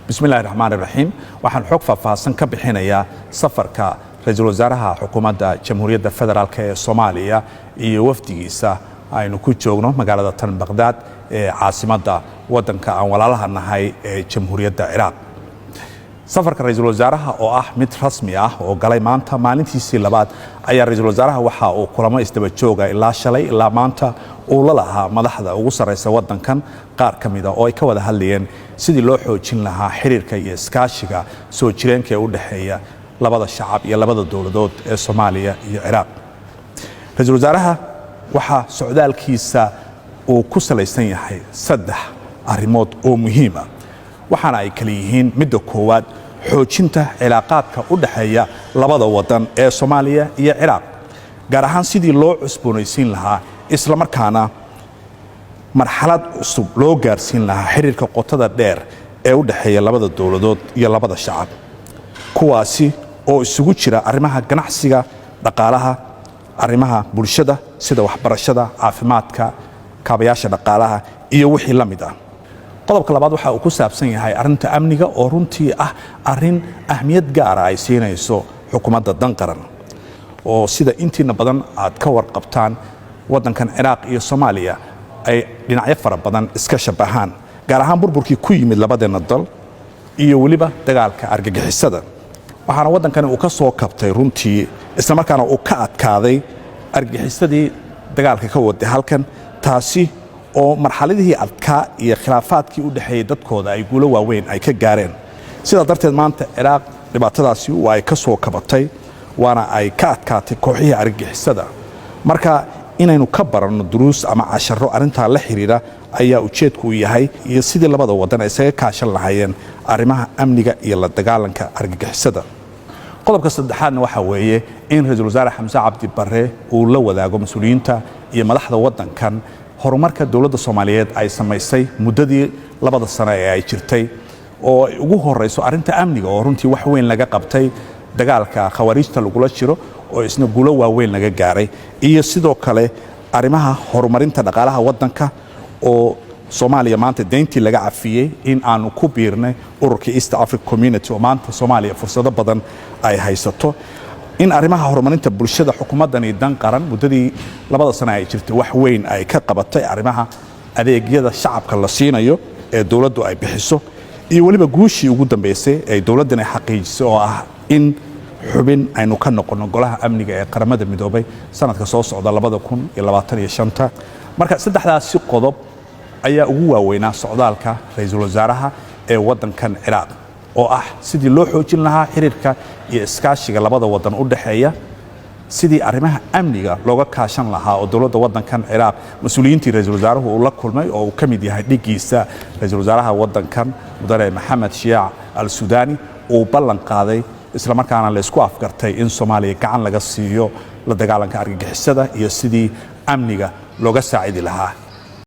بسم الله الرحمن الرحيم waxaan xog faahfaahsan ka bixinayaa safarka ra'iisul wasaaraha xukuumadda Jamhuuriyadda Federaalka ee Soomaaliya iyo wafdigiisa aynu ku joogno magaalada tan Baghdad ee caasimadda wadanka aan walaalaha nahay ee Jamhuuriyadda Ciraaq. safarka ra'iisul wasaaraha oo ah mid rasmi ah oo galay maanta maalintiisii labaad ayaa ra'iisul wasaaraha waxa uu kulamo isdaba jooga ilaa shalay ilaa maanta uu la lahaa madaxda ugu sareysa wadankan qaar kamida oo ay ka wada hadlayeen sidii loo xoojin lahaa xiriirka iyo iskaashiga soo jireenka ee u dhaxeeya labada shacab iyo labada dawladood ee Soomaaliya iyo Ciraaq. ra'iisul wasaaraha waxa socdaalkiisa uu ku saleysan yahay saddex arrimood oo muhiim ah waxaana ay kala yihiin midda koowaad xoojinta cilaaqaadka u dhaxeeya labada wadan ee Soomaaliya iyo Ciraaq gaar ahaan sidii loo cusboonaysiin lahaa isla markaana marxalad cusub loo gaarsiin lahaa xiriirka qotada dheer ee u dhaxeeya labada dawladood iyo labada shacab kuwaasi oo isugu jira arrimaha ganacsiga dhaqaalaha arrimaha bulshada sida waxbarashada caafimaadka kaabayaasha dhaqaalaha iyo wixii la mid ah. qodobka labaad waxa uu ku saabsan yahay arrinta amniga oo runtii ah arrin ahmiyad gaar ah ay siinayso xukuumadda dan qaran oo sida intiina badan aad ka warqabtaan wadankan Ciraaq iyo Soomaaliya ay dhinacyo fara badan iska shabahaan gaar ahaan burburkii ku yimid labadeena dal iyo waliba dagaalka argagixisada waxaana wadankan uu ka soo kabtay runtii isla markaana uu ka adkaaday argagixisadii dagaalka ka waday halkan taasi oo marxaladihii adkaa iyo khilaafaadkii u dhaxeeyay dadkooda ay guulo waaweyn ay ka gaareen sida darteed maanta Ciraaq dhibaatadaasi waa ay ka soo kabatay waana ay ka adkaatay kooxihii argagixisada marka inaynu ka baranno duruus ama casharo arinta la xiriira ayaa ujeedku yahay iyo sidii labada wadan ay isaga kaashan lahaayeen arrimaha amniga iyo la dagaalanka argagixisada. qodobka saddexaadna waxa weeye in ra'iisul wasaare Xamse Cabdi Barre uu la wadaago mas'uuliyiinta iyo madaxda wadankan horumarka dawladda Soomaaliyeed ay samaysay muddadii labada sano ee ay jirtay oo ay ugu horeyso arrinta amniga oo runtii wax weyn laga qabtay dagaalka khawaarijta lagula jiro oo isna guulo waaweyn laga gaaray iyo sidoo kale arrimaha horumarinta dhaqaalaha wadanka oo Soomaaliya maanta deyntii laga cafiyay in aanu ku biirnay ururka East Africa Community oo maanta Soomaaliya fursado badan ay haysato in arrimaha horumarinta bulshada xukuumadani dan qaran muddadii labada sano ay jirtay wax weyn ay ka qabatay arrimaha adeegyada shacabka la siinayo ee dawladdu ay bixiso iyo waliba guushii ugu dambeysay ee dawladdan ay xaqiijisay oo ah in xubin aynu ka noqono golaha amniga ee qaramada midoobay sanadka soo socda 2025 marka saddexdaasi qodob ayaa ugu waaweynaa socdaalka ra'iisul wasaaraha ee wadankan Ciraaq oo ah sidii loo xoojin lahaa xiriirka iyo iskaashiga labada wadan u dhaxeeya sidii arrimaha amniga looga kaashan lahaa oo dawladda wadankan Ciraaq mas'uuliyiintii ra'iisul wasaaruhu uu la kulmay oo uu kamid yahay dhigiisa ra'iisul wasaaraha wadankan mudane Maxamed Shiyac al-Suudani uu ballan qaaday isla markaana la isku afgartay in Soomaaliya gacan laga siiyo la dagaalanka argagixisada iyo sidii amniga looga saacidi lahaa